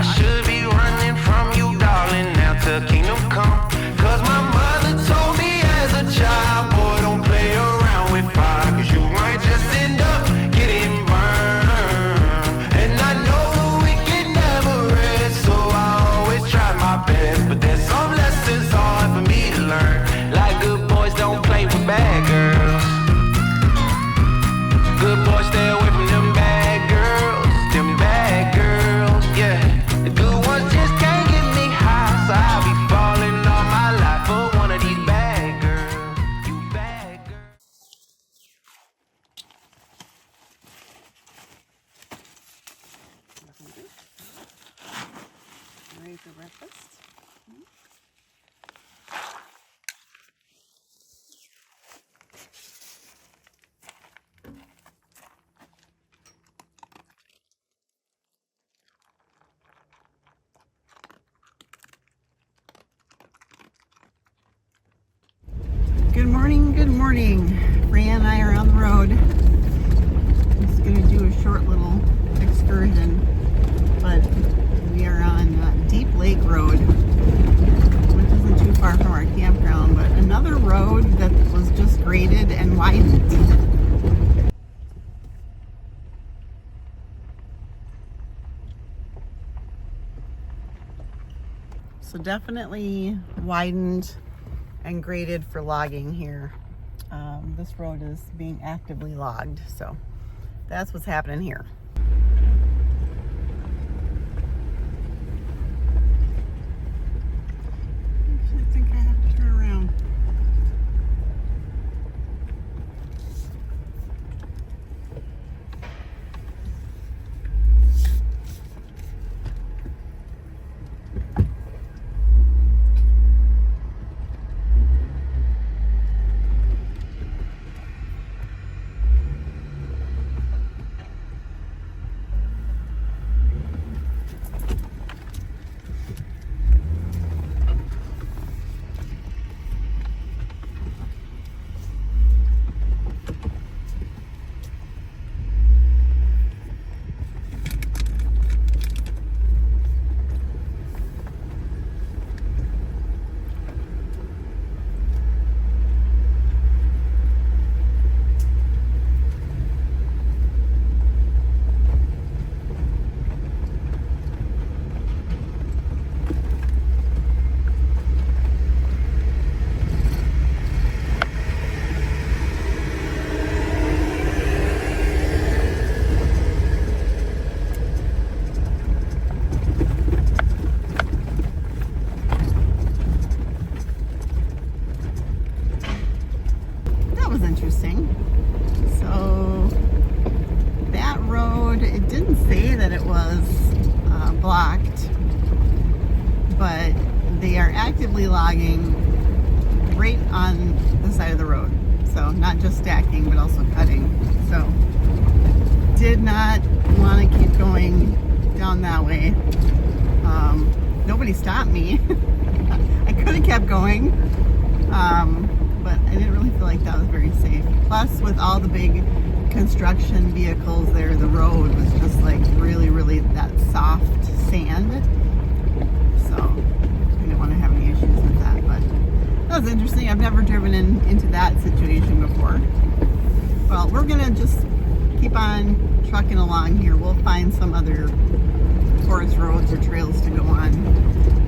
I should be running from you, darling, now to kingdom come. Cause my mother told me as a child, boy, don't play around with fire, cause you might just end up getting burned. And I know the wicked never rest, so I always try my best. But there's some lessons hard for me to learn, like good boys don't play with bad girls. Good boys stay away from them bad girls, yeah. The good ones just can't get me high, so I'll be falling all my life for one of these bad girls, you bad girls. Ready for breakfast? Good morning, good morning. Fran and I are on the road. Just going to do a short little excursion, but we are on Deep Lake Road, which isn't too far from our campground, but another road that was just graded and widened. So definitely widened and graded for logging here. This road is being actively logged, so that's what's happening here. Actually, I think I have to turn around. Interesting. So that road, it didn't say that it was blocked, but they are actively logging right on the side of the road. So not just stacking, but also cutting. So did not want to keep going down that way. Nobody stopped me. I could have kept going. But I didn't really feel like that was very safe. Plus, with all the big construction vehicles there, the road was just like really, really that soft sand. So I didn't want to have any issues with that. But that was interesting. I've never driven into that situation before. Well, we're gonna just keep on trucking along here. We'll find some other forest roads or trails to go on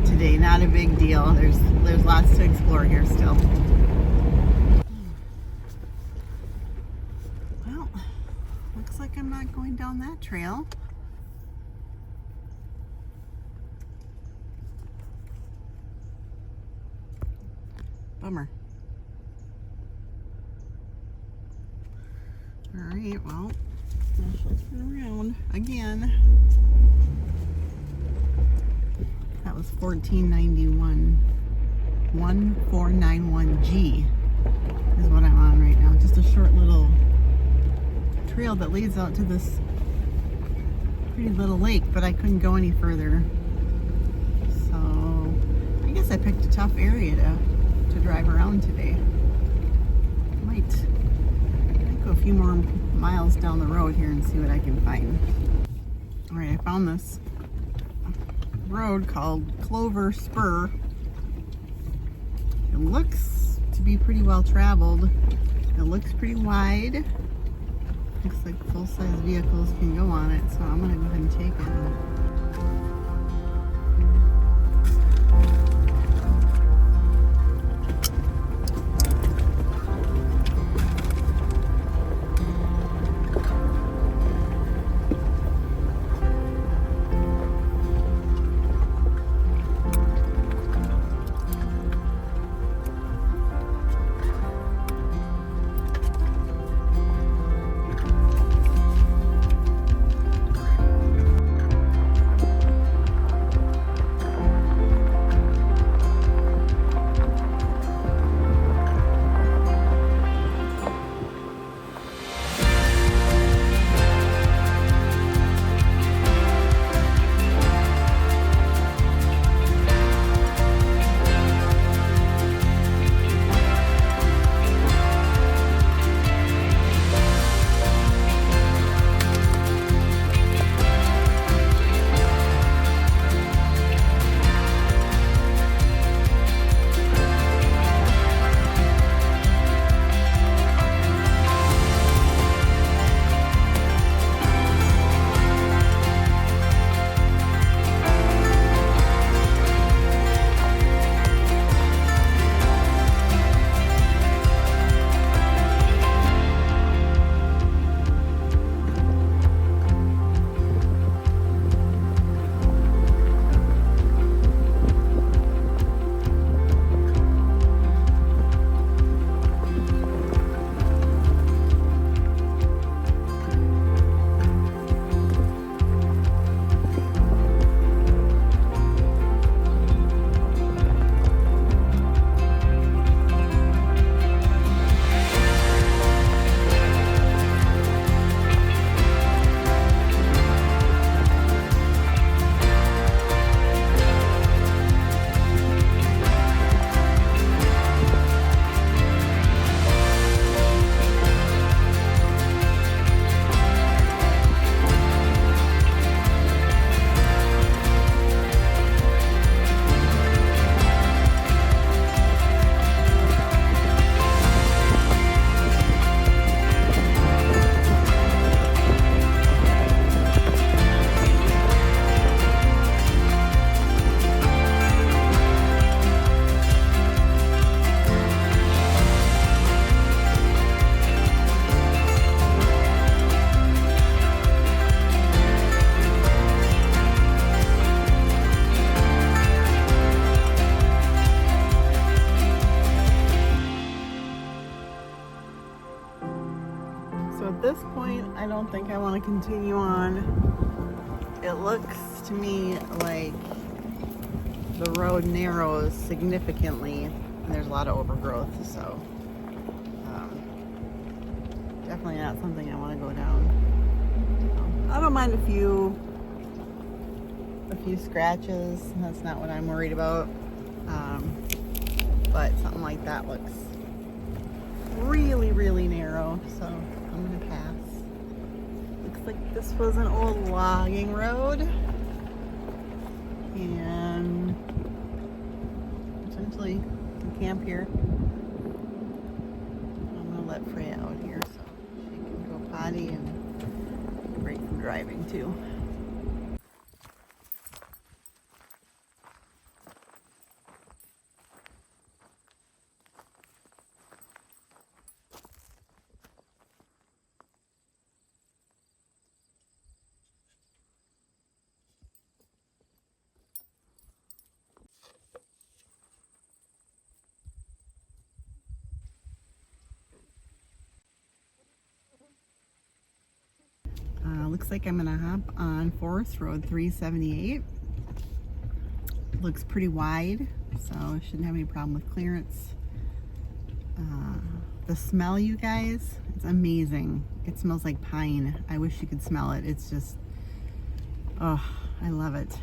today. Not a big deal. There's lots to explore here still. Looks like I'm not going down that trail. Bummer. Alright, well, let's turn around again. That was 1491. 1491G is what I'm on right now. Just a short little trail that leads out to this pretty little lake, but I couldn't go any further. So I guess I picked a tough area to drive around today. Might go a few more miles down the road here and see what I can find. All right, I found this road called Clover Spur. It looks to be pretty well traveled. It looks pretty wide. Looks like full-size vehicles can go on it, so I'm gonna go ahead and take it. So at this point, I don't think I want to continue on. It looks to me like the road narrows significantly and there's a lot of overgrowth, so definitely not something I want to go down. I don't mind a few scratches. That's not what I'm worried about. But something like that looks really, really narrow, so I'm gonna pass. Looks like this was an old logging road, and essentially can camp here. I'm gonna let Freya out here so she can go potty and break from driving too. Looks like I'm gonna hop on Forest Road 378. Looks pretty wide, so shouldn't have any problem with clearance. The smell, you guys, it's amazing. It smells like pine. I wish you could smell it. It's just, oh, I love it.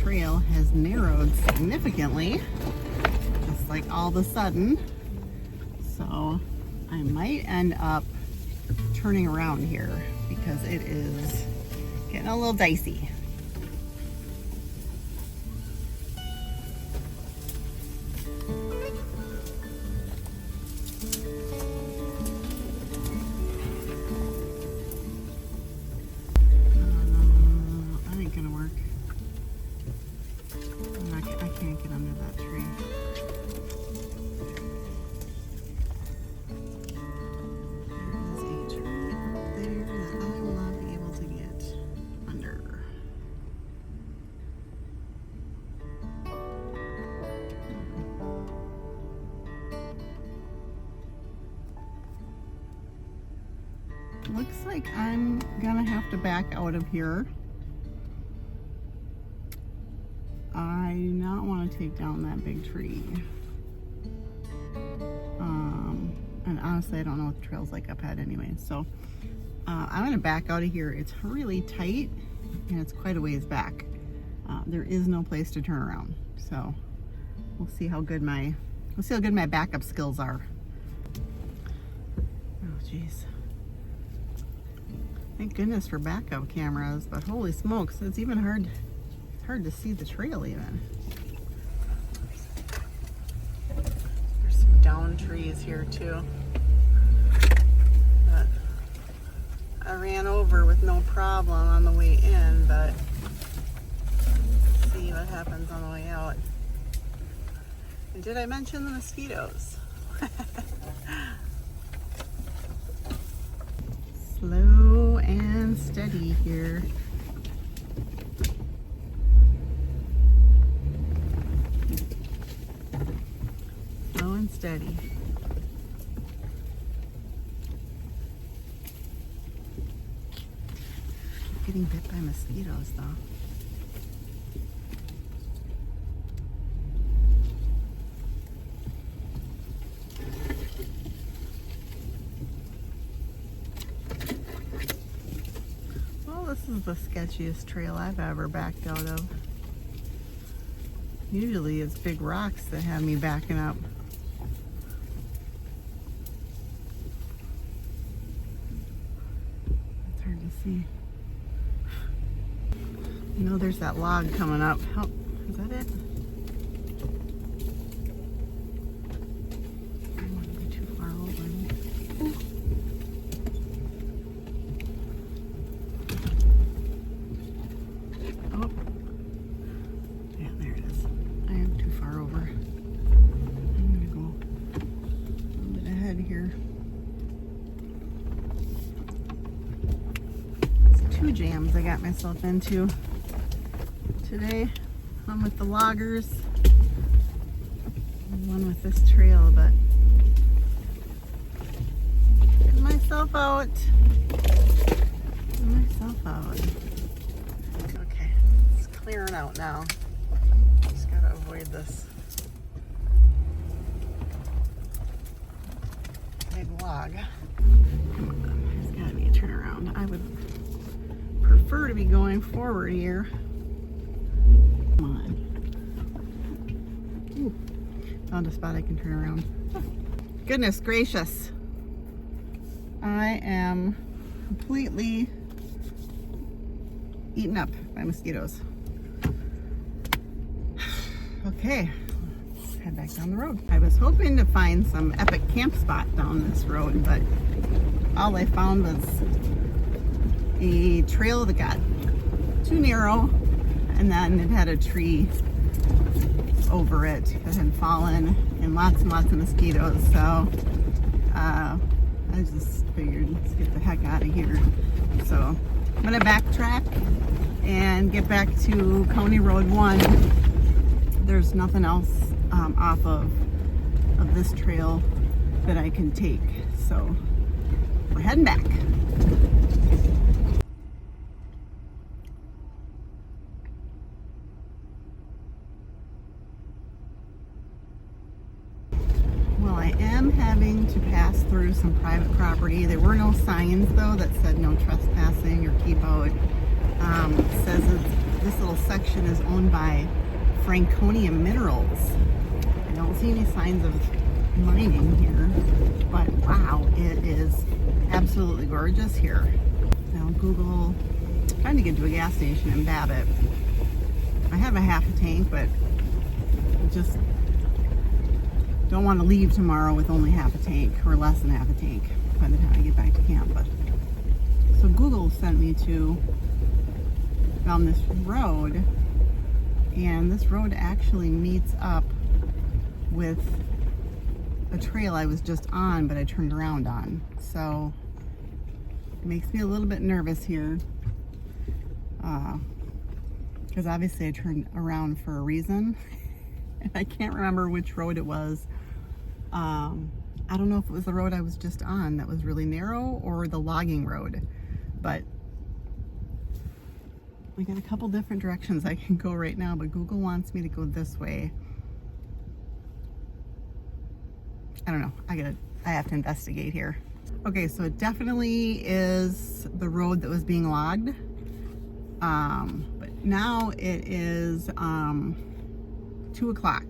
trail has narrowed significantly, just like all of a sudden. So I might end up turning around here because it is getting a little dicey. That ain't gonna work. I can't get under that tree. Looks like I'm gonna have to back out of here. I do not want to take down that big tree. And honestly, I don't know what the trail's like up ahead anyway. So I'm gonna back out of here. It's really tight and it's quite a ways back. There is no place to turn around. So we'll see how good my backup skills are. Oh geez. Thank goodness for backup cameras, but holy smokes, it's even hard to see the trail even. There's some down trees here too. But I ran over with no problem on the way in, but let's see what happens on the way out. And did I mention the mosquitoes? Slow and steady here. Slow and steady. Getting bit by mosquitoes though. This is the sketchiest trail I've ever backed out of. Usually it's big rocks that have me backing up. It's hard to see. You know there's that log coming up. Oh, is that it? I don't want to be too far over. Ooh. Oh, yeah, there it is. I am too far over. I'm gonna go a little bit ahead here. It's 2 jams I got myself into today. One with the loggers, and one with this trail, but getting myself out. Okay, it's clearing out now. Just gotta avoid this big log. Come on, there's gotta be a turnaround. I would prefer to be going forward here. Come on. Ooh, found a spot I can turn around. Oh, goodness gracious. I am completely eaten up by mosquitoes. Okay, let's head back down the road. I was hoping to find some epic camp spot down this road, but all I found was a trail that got too narrow, and then it had a tree over it that had fallen, and lots of mosquitoes. So I just figured, let's get the heck out of here. So I'm gonna backtrack and get back to County Road 1. There's nothing else off of this trail that I can take. So we're heading back. Well, I am having to pass through some private property. There were no signs though that said no trespassing or keep out. It says it's this little section is owned by Franconia Minerals. I don't see any signs of mining here, but wow, it is absolutely gorgeous here. Now Google, trying to get to a gas station in Babbitt. I have a half a tank, but just don't want to leave tomorrow with only half a tank or less than half a tank by the time I get back to camp. But so Google sent me down this road, and this road actually meets up with a trail I was just on, but I turned around on. So it makes me a little bit nervous here, because obviously I turned around for a reason. And I can't remember which road it was. I don't know if it was the road I was just on that was really narrow or the logging road, but we got a couple different directions I can go right now, but Google wants me to go this way. I don't know. I have to investigate here. Okay, so it definitely is the road that was being logged. But now it is 2 o'clock.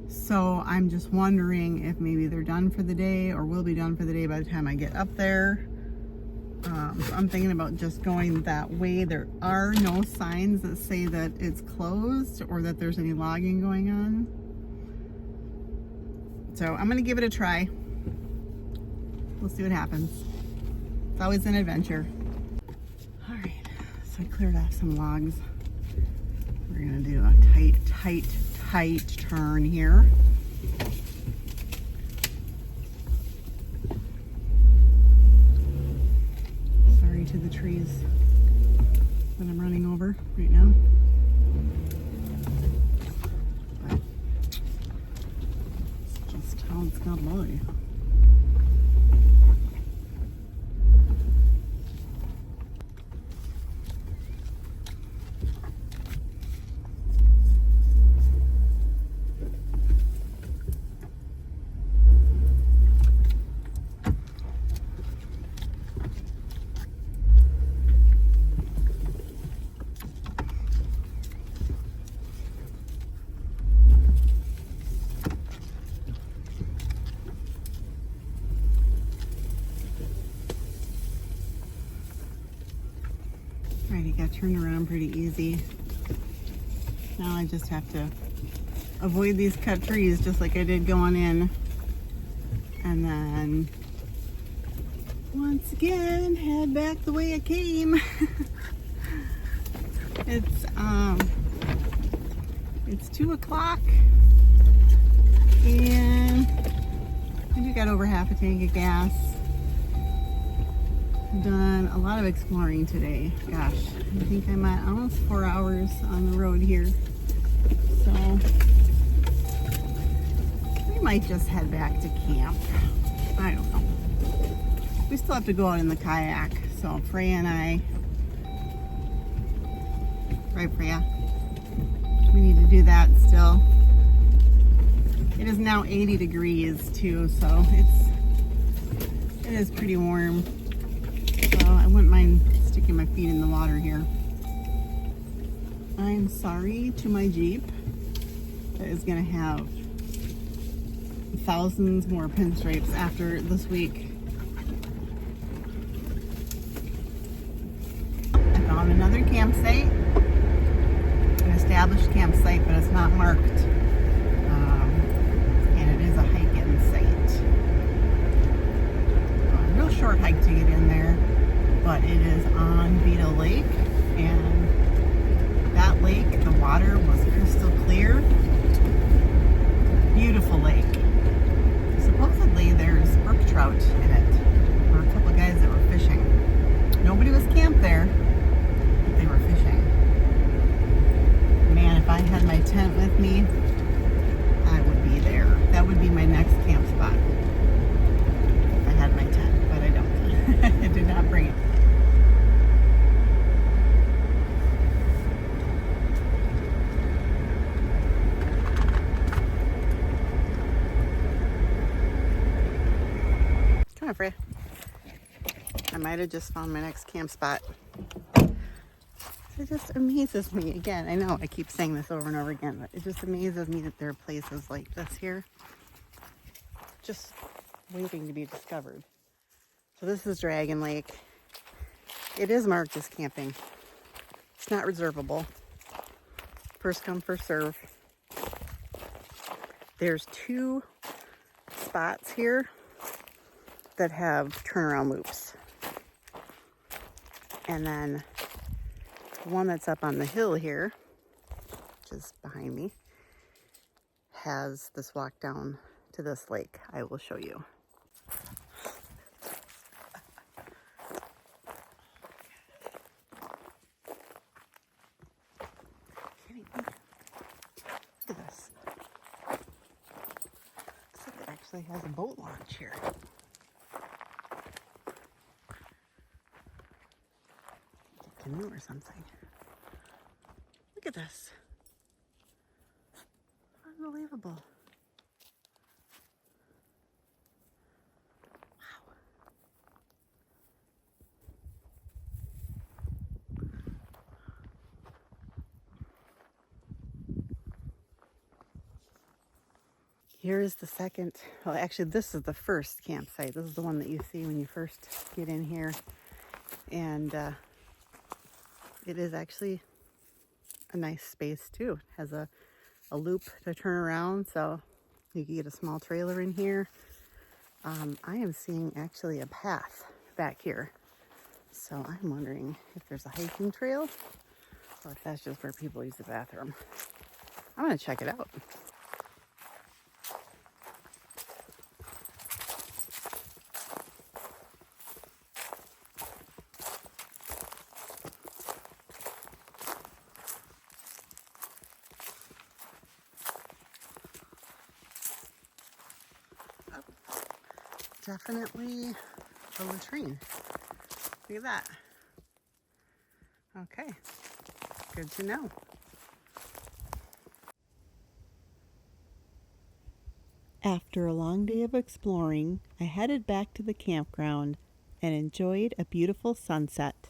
So I'm just wondering if maybe they're done for the day or will be done for the day by the time I get up there. So I'm thinking about just going that way. There are no signs that say that it's closed or that there's any logging going on. So I'm gonna give it a try. We'll see what happens. It's always an adventure. All right, so I cleared off some logs. We're gonna do a tight turn here. Sorry to the trees that I'm running over right now. But it's just how it's gotta be. Alrighty, got turned around pretty easy. Now I just have to avoid these cut trees just like I did going in. And then once again, head back the way I came. It's 2 o'clock and I think I got over half a tank of gas. I've done a lot of exploring today. Gosh, I think I'm at almost 4 hours on the road here. So we might just head back to camp. I don't know. We still have to go out in the kayak. So Freya and I, right Freya? We need to do that still. It is now 80 degrees too, so it is pretty warm. So I wouldn't mind sticking my feet in the water here. I'm sorry to my Jeep that is going to have thousands more pinstripes after this week. I found another campsite, an established campsite, but it's not marked. And it is a hike-in site. A real short hike to get in there. But it is on Beetle Lake, and that lake, the water was crystal clear. Beautiful lake. Supposedly there's brook trout in it. There were a couple of guys that were fishing. Nobody was camped there, but they were fishing. Man, if I had my tent with me, I would be there. That would be my next camp spot. If I had my tent, but I don't. I did not bring it. Come on, Freya. I might have just found my next camp spot. It just amazes me. Again, I know I keep saying this over and over again, but it just amazes me that there are places like this here just waiting to be discovered. So this is Dragon Lake. It is marked as camping. It's not reservable. First come, first serve. There's 2 spots here that have turnaround loops. And then the one that's up on the hill here, which is behind me, has this walk down to this lake. I will show you. Look at this. Looks like it actually has a boat launch here. A canoe or something. Look at this. Unbelievable. Wow. Here's the second, well actually this is the first campsite. This is the one that you see when you first get in here. And it is actually a nice space too. It has a loop to turn around, so you can get a small trailer in here. I am seeing actually a path back here. So I'm wondering if there's a hiking trail or if that's just where people use the bathroom. I'm gonna check it out. Definitely a latrine. Look at that. Okay, good to know. After a long day of exploring, I headed back to the campground and enjoyed a beautiful sunset.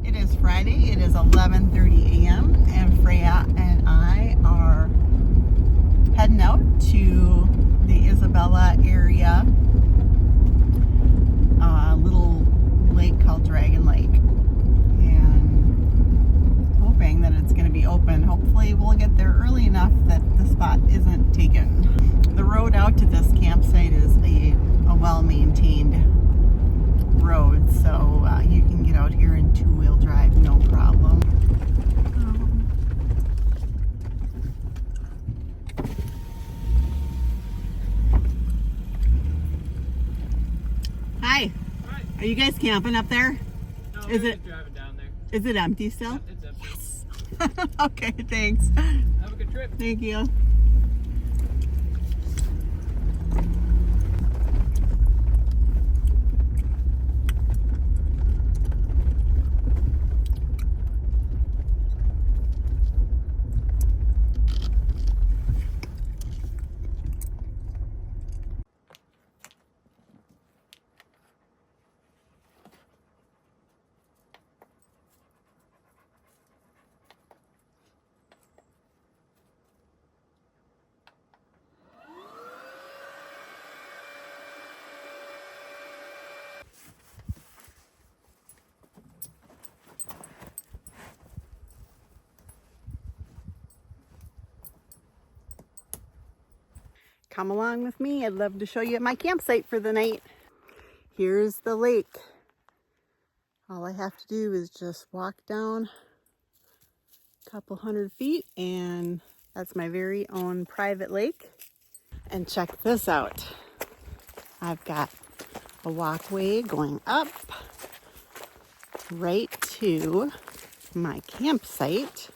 It is Friday. It is 11:30 a.m. and Freya and I are heading out to the Isabella area, a little lake called Dragon Lake, and hoping that it's going to be open. Hopefully we'll get there early enough that the spot isn't taken. The road out to this campsite is a well-maintained road, so you can get out here in 2-wheel drive no problem. Hi. Hi. Are you guys camping up there? No, Is we're it- just driving down there. Is it empty still? Yep, it's empty. Yes. Okay, thanks. Have a good trip. Thank you. Come along with me. I'd love to show you my campsite for the night. Here's the lake. All I have to do is just walk down a couple 100 feet and that's my very own private lake. And check this out. I've got a walkway going up right to my campsite.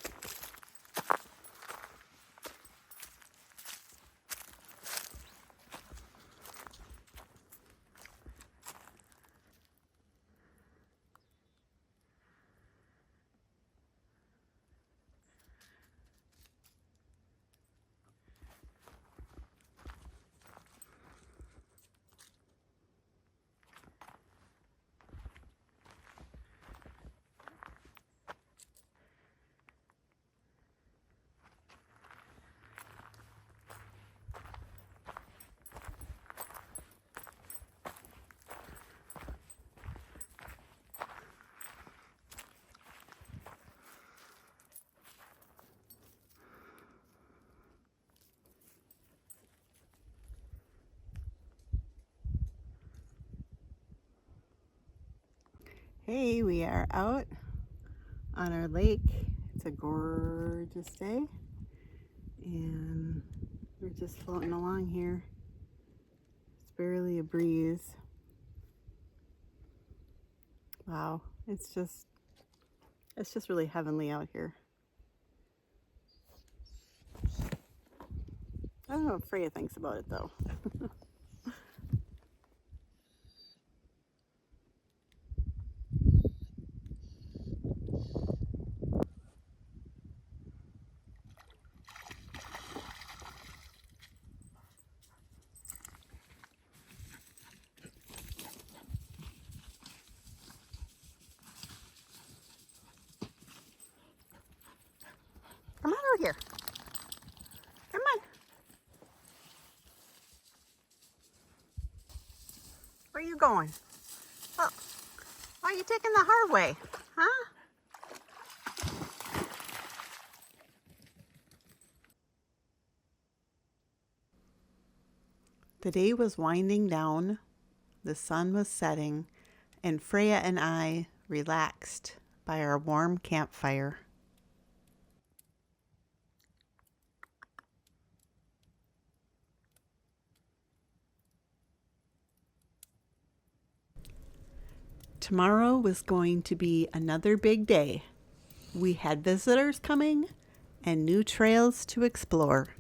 Hey, we are out on our lake. It's a gorgeous day and we're just floating along here. It's barely a breeze. Wow, it's just really heavenly out here. I don't know what Freya thinks about it though. Come on over here. Come on. Where are you going? Oh, why are you taking the hard way? Huh? The day was winding down, the sun was setting, and Freya and I relaxed by our warm campfire. Tomorrow was going to be another big day. We had visitors coming and new trails to explore.